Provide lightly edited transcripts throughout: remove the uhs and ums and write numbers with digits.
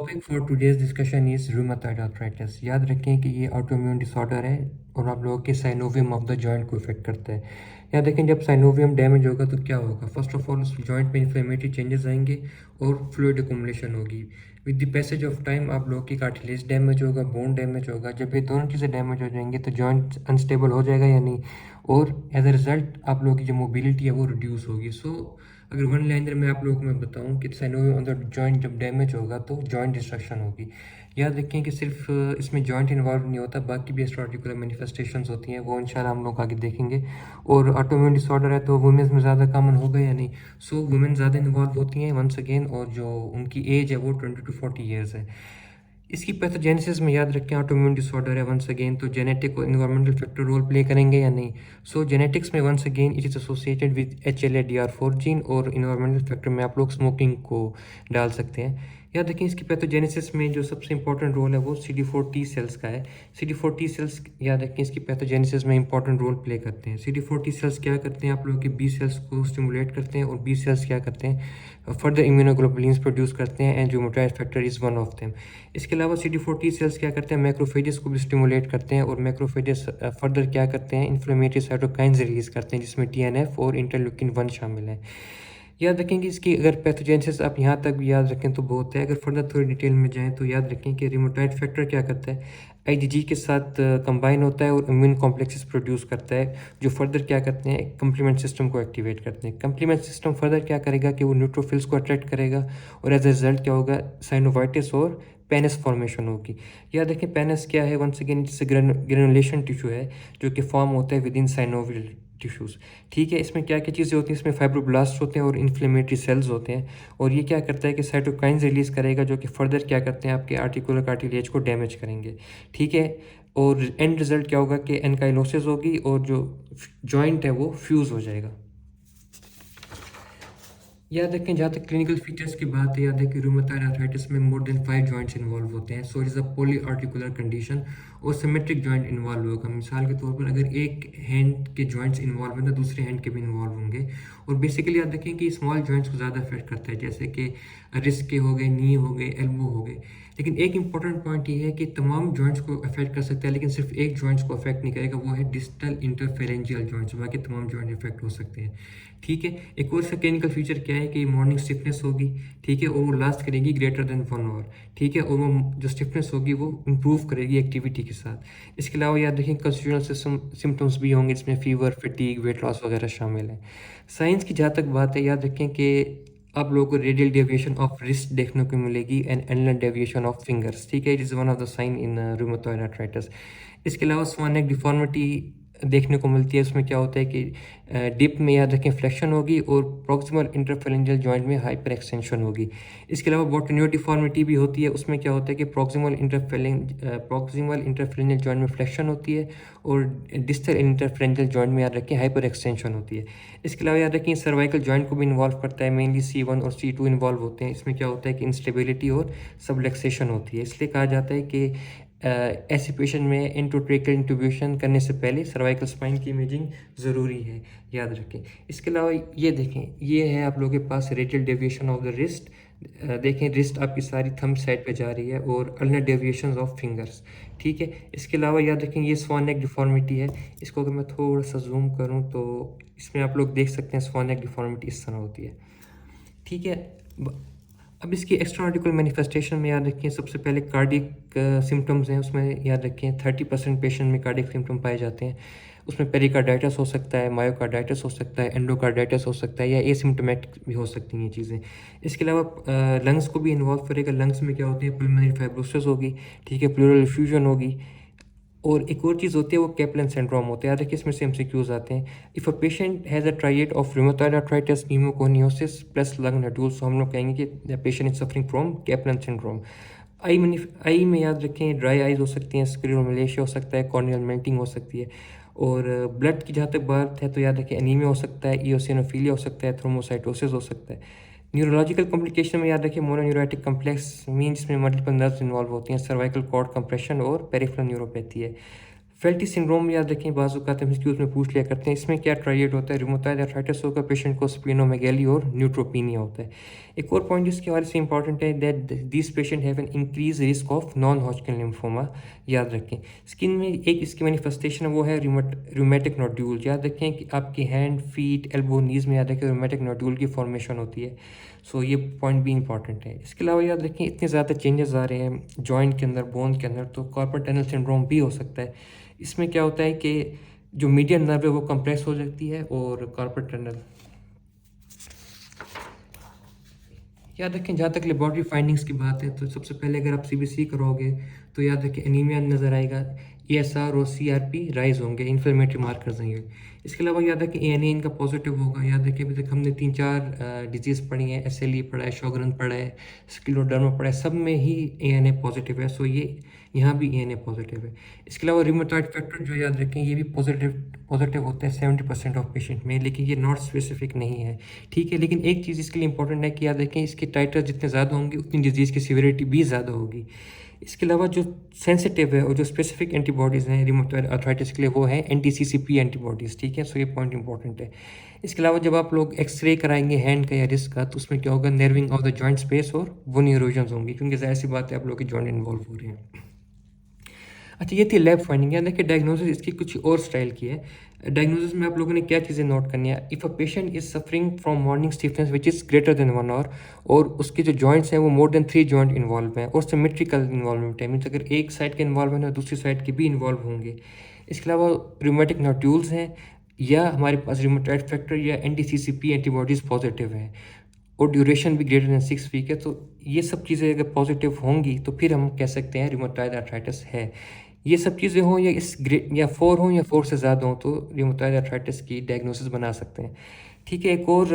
Topic for today's discussion is rheumatoid arthritis. याद रखें कि ये ऑटोइम्यून डिसऑर्डर है और आप लोगों के साइनोवियम ऑफ द जॉइंट को इफेक्ट करता है। याद रखें जब साइनोवियम डैमेज होगा तो क्या होगा। फर्स्ट ऑफ ऑल उस जॉइंट में इन्फ्लेमेटरी चेंजेस आएंगे और फ्लूइड एकमुलेशन होगी। With the passage of time आप लोगों की कार्टिलेज डैमेज होगा, बोन डैमेज होगा। जब ये दोनों चीज़ें डैमेज हो जाएंगे तो जॉइंट अनस्टेबल हो जाएगा या नहीं, और एज अ रिजल्ट आप लोगों की जो मोबिलिटी है वो रिड्यूस होगी। सो अगर वन लाइनर में आप लोगों को मैं बताऊं कि साइनोवियम ऑन द जॉइंट जब डैमेज होगा तो जॉइंट डिस्ट्रक्शन होगी। याद रखें कि सिर्फ इसमें जॉइंट इन्वॉल्व नहीं होता, बाकी भी एक्स्ट्रा मैनिफेस्टेशंस होती हैं, वो इंशाल्लाह हम लोग आगे देखेंगे। और ऑटोइम्यून डिसऑर्डर है तो वुमेन्स में ज़्यादा कॉमन होगा या नहीं। सो वुमेन ज़्यादा इन्वॉल्व होती हैं वंस अगेन, और जो उनकी एज है वो 20 to 40 ईयर्स है। इसकी पैथोजेनेसिस में याद रखें ऑटोइम्यून डिसऑर्डर है वंस अगेन तो जेनेटिक और इन्वायरमेंटल फैक्टर रोल प्ले करेंगे या नहीं। सो जेनेटिक्स में once again it is associated with HLA-DR4 gene, और इन्वायरमेंटल फैक्टर में आप लोग स्मोकिंग को डाल सकते हैं। याद रखें इसकी पैथोजेनेसिस में जो सबसे इंपॉर्टेंट रोल है वो CD4 T सेल्स का है। CD4 T सेल्स याद रखें इसकी पैथोजेनेसिस में इंपॉर्टेंट रोल प्ले करते हैं। CD4 T सेल्स क्या करते हैं, आप लोगों के बी सेल्स को स्टिमुलेट करते हैं, और बी सेल्स क्या करते हैं, फर्दर इम्यूनोग्लोबुलिन्स प्रोड्यूस करते हैं, and rheumatoid factor is one of them. इसके अलावा CD4 T सेल्स क्या करते हैं, मैक्रोफेजेस को भी स्टिमुलेट करते हैं, और मैक्रोफेजेस फर्दर क्या करते हैं, इन्फ्लेमेटरी साइटोकाइंस रिलीज करते हैं जिसमें TNF और इंटरल्यूकिन 1 शामिल है। याद रखें कि इसकी अगर पैथोजेनेसिस आप यहाँ तक भी याद रखें तो बहुत है। अगर फर्दर थोड़ी डिटेल में जाएं तो याद रखें कि रूमेटॉइड फैक्टर क्या करता है, IgG के साथ कंबाइन होता है और इम्यून कॉम्प्लेक्सेस प्रोड्यूस करता है, जो फर्दर क्या करते हैं, कंप्लीमेंट सिस्टम को एक्टिवेट करते हैं। कंप्लीमेंट सिस्टम फर्दर क्या करेगा कि वो न्यूट्रोफिल्स को अट्रैक्ट करेगा, और एज ए रिजल्ट क्या होगा, साइनोवाइटिस और पेनिस फॉर्मेशन होगी। याद रखें पेनिस क्या है, once again it's granulation tissue है जो कि फॉर्म होता है विद इन साइनोवियल टिश्यूज़। ठीक है, इसमें क्या क्या चीज़ें होती हैं, इसमें फाइब्रोब्लास्ट होते हैं और इन्फ्लेमेटरी सेल्स होते हैं, और ये क्या करता है कि साइटोकाइंस रिलीज़ करेगा जो कि फर्दर क्या करते हैं, आपके आर्टिकुलर कार्टिलेज को डैमेज करेंगे। ठीक है, और एंड रिजल्ट क्या होगा कि एनकाइलोसिस होगी और जो जॉइंट है वो फ्यूज़ हो जाएगा। याद रखें जहाँ तक क्लिनिकल फीचर्स की बात है, याद है कि रूमेटॉइड आर्थराइटिस में मोर देन 5 जॉइंट्स इन्वॉल्व होते हैं। So it is a poly articular condition, और सिमेट्रिक जॉइंट इन्वॉल्व होगा। मिसाल के तौर पर अगर एक हैंड के जॉइंट्स इन्वॉल्व हैं तो दूसरे हैंड के भी इन्वॉल्व होंगे। और बेसिकली याद रखें कि स्मॉल जॉइंट्स को ज़्यादा अफेक्ट करता है, जैसे कि रिस्ट के हो गए, नी हो गए, एल्बो हो गए। लेकिन एक इंपॉर्टेंट पॉइंट ये है कि तमाम जॉइंट्स को अफेक्ट कर सकता है, लेकिन सिर्फ एक जॉइंट्स को अफेक्ट नहीं करेगा, वो है डिस्टल इंटरफेरेंजियल जॉइंट्स। बाकी तमाम जॉइंट अफेक्ट हो सकते हैं। ठीक है, एक और इसका क्लिनिकल फीचर क्या है कि मॉर्निंग स्टिफनेस होगी। ठीक है, और वो लास्ट करेगी ग्रेटर देन 1 आवर। ठीक है, और वो जो स्टिफनेस होगी वो इंप्रूव करेगी एक्टिविटी के साथ। इसके अलावा याद रखें कंस्टिट्यूशनल सिम्टम्स भी होंगे, जिसमें फीवर, फटीग, वेट लॉस वगैरह शामिल है। साइंस की जहाँ तक बात है, याद रखें कि आप लोगों को रेडियल डेविएशन ऑफ रिस्ट देखने को मिलेगी and ulnar deviation of fingers. ठीक है, it is one of the sign in rheumatoid arthritis. इसके अलावा स्वान नेक डिफॉर्मिटी देखने को मिलती है। उसमें क्या होता है कि डिप में याद रखें फ्लेक्शन होगी, और प्रॉक्सिमल इंटरफेरेंजियल जॉइंट में हाइपर एक्सटेंशन होगी। इसके अलावा बॉटनियो डिफॉर्मिटी भी होती है। उसमें क्या होता है कि प्रॉक्सिमल इंटरफेरेंजियल जॉइंट में फ्लेक्शन होती है, और डिस्टल इंटरफेरेंजियल जॉइंट में याद रखें हाइपर एक्सटेंशन होती है। इसके अलावा याद रखें सर्वाइकल जॉइंट को भी इन्वॉल्व करता है, मेनली C1 और C2 इन्वॉल्व होते हैं। इसमें क्या होता है कि इंस्टेबिलिटी और सबलेक्सेशन होती है। इसलिए कहा जाता है कि ऐसे पेशेंट में इंट्रोट्रेकियल इंट्यूबेशन करने से पहले सर्वाइकल स्पाइन की इमेजिंग ज़रूरी है, याद रखें। इसके अलावा ये देखें, ये है आप लोगों के पास radial deviation of the wrist. देखें रिस्ट आपकी सारी थंब साइड पे जा रही है, और अल्नर डेविएशंस ऑफ फिंगर्स। ठीक है, इसके अलावा याद रखें ये स्वान नेक डिफॉर्मिटी है। इसको अगर मैं थोड़ा सा जूम करूँ तो इसमें आप लोग देख सकते हैं स्वान नेक डिफॉर्मिटी इस तरह होती है। ठीक है, अब इसकी एक्स्ट्रा आर्टिकल मैनिफेस्टेशन में याद रखें, सबसे पहले कार्डिक सिम्टम्स हैं, उसमें याद रखें 30% पेशेंट में कार्डिक सिम्टम पाए जाते हैं। उसमें पेरिकार्डाइटिस हो सकता है, मायोकार्डाइटिस हो सकता है, एंडोकार्डाइटिस हो सकता है, या एसिम्टोमेटिक भी हो सकती हैं ये चीज़ें। इसके अलावा लंग्स को भी इन्वॉल्व करेगा। लंग्स में क्या होते हैं, पल्मोनरी फाइब्रोसिस होगी। ठीक है, प्लूरल इफ्यूजन होगी, और एक और चीज़ होती है वो कैप्लन सिंड्रोम होता है। याद रखिए इसमें से MCQs आते हैं। If a patient has a triad of rheumatoid arthritis, pneumoconiosis plus lung nodules, तो हम लोग कहेंगे कि the patient is suffering from Caplan syndrome. आई में याद रखें ड्राई आइज हो सकती हैं, स्क्लेरोमलेशिया हो सकता है, कॉर्नियल मेल्टिंग हो सकती है। और ब्लड की जहाँ तक बात है तो याद रखें एनीमिया हो सकता है, इओसिनोफिलिया हो सकता है, थ्रोम्बोसाइटोसिस हो सकता है। न्यूरोलॉजिकल कॉम्प्लिकेशन में याद रखें मोनोन्यूराटिक कम्प्लेक्स मीन, जिसमें मल्टीपल नर्व्स इन्वॉल्व होती हैं, सर्वाइकल कॉर्ड कंप्रेशन और पेरिफेरल न्यूरोपैथी है। फेल्टी सिंड्रोम याद रखें, बाज़ औक़ात हम एक्सक्यूज़ में पूछ लिया करते हैं। इसमें क्या ट्रायड होता है, रूमेटॉइड आर्थराइटिस होगा, पेशेंट को स्प्लेनोमेगाली और न्यूट्रोपीनिया होता है। एक और पॉइंट जिसके हवाले से इंपॉर्टेंट है that this patient have an increase risk of non Hodgkin lymphoma. याद रखें स्किन में एक इसकी मैनिफेस्टेशन है वो है रूमेटिक नोड्यूल। याद रखें कि आपके हैंड, फीट, एल्बो, नीज में याद रखें रूमेटिक नोड्यूल की फॉर्मेशन होती है। सो ये पॉइंट भी इंपॉर्टेंट है। इसके अलावा याद रखें इतने ज़्यादा चेंजेस आ रहे हैं जॉइंट के अंदर, बोन के अंदर, तो कार्पल टनल सिंड्रोम भी हो सकता है। इसमें क्या होता है कि जो मीडियन नर्व है वो कंप्रेस हो जाती है और कार्पल टनल। याद रखें जहाँ तक लेबॉर्ट्री फाइंडिंग्स की बात है तो सबसे पहले अगर आप सीबीसी करोगे तो याद रखें एनीमिया नज़र आएगा, ESR और CRP राइज होंगे, इन्फ्लेमेटरी मार्कर्स हैं ये। इसके अलावा याद रखें ANA इनका पॉजिटिव होगा। याद रखें अभी तक हमने 3-4 डिजीज़ पढ़ी हैं, SLE पढ़ा है, शॉगरेन पढ़ा है, स्क्लेरोडर्मा पढ़ा है, सब में ही ANA पॉजिटिव है। सो ये यहाँ भी ANA पॉजिटिव है। इसके अलावा रूमेटॉइड फैक्टर जो याद रखें ये भी पॉजिटिव होता है 70% ऑफ पेशेंट में, लेकिन ये नॉट स्पेसिफिक नहीं है, ठीक है। लेकिन एक चीज़ इसके लिए इंपॉर्टेंट है कि याद रखें इसके टाइटर जितने ज़्यादा होंगे उतनी डिजीज़ की सीवियरिटी भी ज़्यादा होगी। इसके अलावा जो सेंसिटिव है और जो स्पेसिफिक एंटीबॉडीज़ हैं रूमेटॉइड आर्थराइटिस के लिए वो है NTCCP एंटीबॉडीज़, ठीक है। सो ये पॉइंट इंपॉर्टेंट है। इसके अलावा जब आप लोग एक्सरे कराएंगे हैंड का या रिस्ट का तो उसमें क्या होगा, नर्विंग ऑफ द जॉइंट स्पेस और बोन इरोजन्स होंगी, क्योंकि ज़ाहिर सी बात है आप लोग के जॉइंट इन्वॉल्व हो रहे हैं। अच्छा ये थी लैब फाइंडिंग। याद देखिए डायग्नोसिस इसकी कुछ और स्टाइल की है। डायग्नोसिस में आप लोगों ने क्या चीज़ें नोट करनी है, if a patient is suffering from morning stiffness which is greater than 1 hour और उसके जो जॉइंट्स हैं वो मोर देन 3 जॉइंट इन्वॉल्व हैं और सिमेट्रिकल इन्वॉल्वमेंट है, मीन्स अगर एक साइड के इन्वॉल्वमेंट है दूसरी साइड के भी इन्वॉल्व होंगे। इसके अलावा रूमेटिक नोड्यूल्स हैं या हमारे पास रूमेटॉइड फैक्टर या NTCCP एंटीबॉडीज़ पॉजिटिव हैं और ड्यूरेशन भी ग्रेटर देन 6 वीक है। तो ये सब चीज़ें अगर पॉजिटिव होंगी तो फिर हम कह सकते हैं रूमेटॉइड आर्थराइटिस है। ये सब चीज़ें हों या इस या 4 हों या 4 से ज़्यादा हों तो रूमेटॉइड आर्थराइटिस की डायग्नोसिस बना सकते हैं, ठीक है। एक और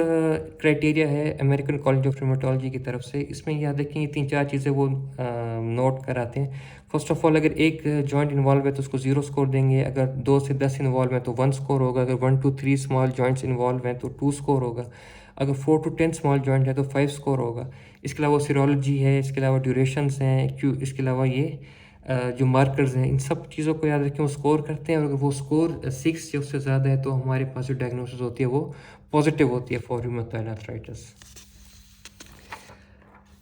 क्राइटेरिया है अमेरिकन कॉलेज ऑफ रूमेटोलॉजी की तरफ से। इसमें याद रखें ये 3-4 चीज़ें वो नोट कराते हैं। फर्स्ट ऑफ ऑल अगर एक जॉइंट इन्वॉल्व है तो उसको 0 स्कोर देंगे, अगर 2 से 10 इन्वॉल्व है तो 1 स्कोर होगा, अगर 1 to 3 स्मॉल जॉइंट्स इन्वॉल्व हैं तो 2 स्कोर होगा, अगर 4 to 10 स्मॉल जॉइंट है तो 5 स्कोर होगा। इसके अलावा सीरोलॉजी है, इसके अलावा ड्यूरेशंस हैं, इसके अलावा ये जो मार्कर्स हैं, इन सब चीज़ों को याद रखें वो स्कोर करते हैं और अगर वो स्कोर 6 या उससे ज़्यादा है तो हमारे पास जो डायग्नोसिस होती है वो पॉजिटिव होती है फॉर रूमेटॉइड आर्थराइटिस।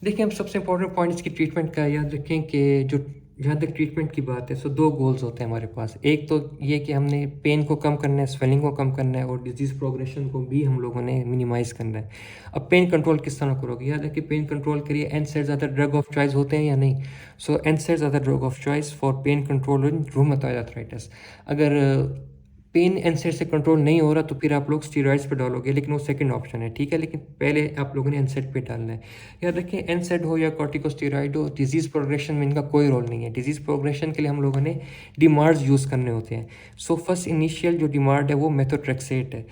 देखिए हम सबसे इंपॉर्टेंट पॉइंट इसकी ट्रीटमेंट का याद रखें कि जो जहाँ तक ट्रीटमेंट की बात है सो 2 गोल्स होते हैं हमारे पास। एक तो ये कि हमने पेन को कम करना है, स्वेलिंग को कम करना है और डिजीज़ प्रोग्रेशन को भी हम लोगों ने मिनिमाइज़ करना है। अब पेन कंट्रोल किस तरह करोगे, याद रखिए पेन कंट्रोल करिए NSAIDs ज़्यादा ड्रग ऑफ चॉइस होते हैं या नहीं। सो NSAIDs ज़्यादा drug of choice for pain control in rheumatoid arthritis. अगर पेन NSAID से कंट्रोल नहीं हो रहा तो फिर आप लोग स्टीरॉइड्स पे डालोगे, लेकिन वो सेकंड ऑप्शन है, ठीक है। लेकिन पहले आप लोगों ने NSAID पे डालना है। याद रखें NSAID हो या कॉर्टिकोस्टेरॉइड हो, डिजीज़ प्रोग्रेशन में इनका कोई रोल नहीं है। डिजीज़ प्रोग्रेशन के लिए हम लोगों ने DMARDs यूज़ करने होते हैं। सो फर्स्ट इनिशियल जो DMARD है वो मेथोट्रेक्सेट है।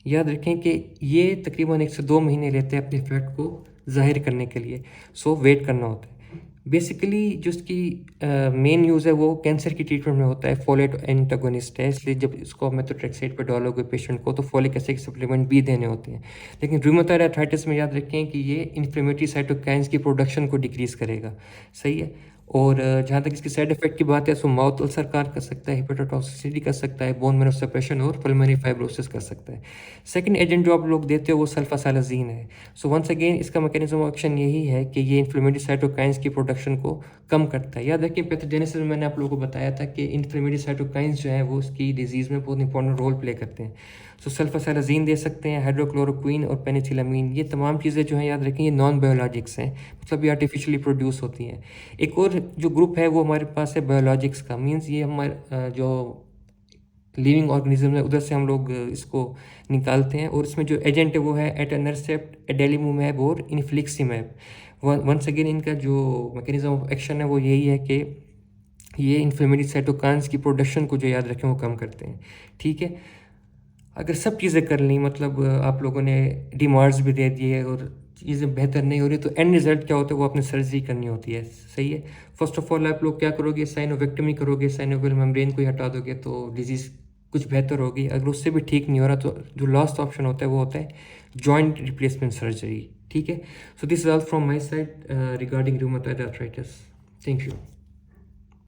याद रखें कि ये तकरीबन 1 से 2 महीने लेते हैं अपने इफेक्ट को जाहिर करने के लिए, सो वेट करना होता है। बेसिकली जो इसकी मेन यूज़ है वो कैंसर की ट्रीटमेंट में होता है, फोलेट एंटागोनिस्ट है, इसलिए जब इसको मेथोट्रेक्सेट पे डालोगे पेशेंट को तो फोलिक एसिड सप्लीमेंट भी देने होते हैं। लेकिन रूमेटॉइड आर्थराइटिस में याद रखें कि ये इन्फ्लेमेटरी साइटोकाइन्स की प्रोडक्शन को डिक्रीज़ करेगा, सही है। और जहाँ तक इसके साइड इफेक्ट की बात है सो माउथ अल्सर कर सकता है, हेपेटोटॉक्सिसिटी कर सकता है, बोन मैरो सप्रेशन और पल्मोनरी फाइब्रोसिस कर सकता है। सेकंड एजेंट जो आप लोग देते हो वो सल्फासालाजीन है। सो वंस अगेन इसका मैकेनिज्म ऑफ एक्शन यही है कि ये इन्फ्लेमेटरी साइटोकाइन्स की प्रोडक्शन को कम करता है। याद रखिए पैथोजेनेसिस में मैंने आप लोगों को बताया था कि इन्फ्लेमेटरी साइटोकाइन्स जो है वो उसकी डिजीज़ में बहुत इंपॉर्टेंट रोल प्ले करते हैं। सो सल्फासालाजीन दे सकते हैं, हाइड्रोक्लोरोक्विन और पेनिसिलामीन, ये तमाम चीज़ें जो हैं याद रखें ये नॉन बायोलॉजिक्स हैं, मतलब ये आर्टिफिशियली प्रोड्यूस होती हैं। एक और जो ग्रुप है वो हमारे पास है बायोलॉजिक्स का, मीन्स ये हमारे जो लिविंग ऑर्गेनिज्म है उधर से हम लोग इसको निकालते हैं और इसमें जो एजेंट है वो है एटानरसेप्ट, एडेलिमुमैब और इन्फ्लिक्सिमैब। वंस अगेन इनका जो मैकेनिज्म ऑफ एक्शन है वो यही है कि ये इन्फ्लेमेटरी साइटोकाइन्स की प्रोडक्शन को जो याद रखें वो कम करते हैं, ठीक है। अगर सब चीज़ें कर ली, मतलब आप लोगों ने DMARDs भी दे दिए और चीज़ें बेहतर नहीं हो रही तो एंड रिजल्ट क्या होता है वो आपने सर्जरी करनी होती है, सही है। फर्स्ट ऑफ ऑल आप लोग क्या करोगे, साइनोवेक्टमी करोगे, साइनोवियल मेम्ब्रेन को ही हटा दोगे तो डिजीज़ कुछ बेहतर होगी। अगर उससे भी ठीक नहीं हो रहा तो जो लास्ट ऑप्शन होता है वो होता है जॉइंट रिप्लेसमेंट सर्जरी, ठीक है। So this is all from my side regarding rheumatoid arthritis. Thank you.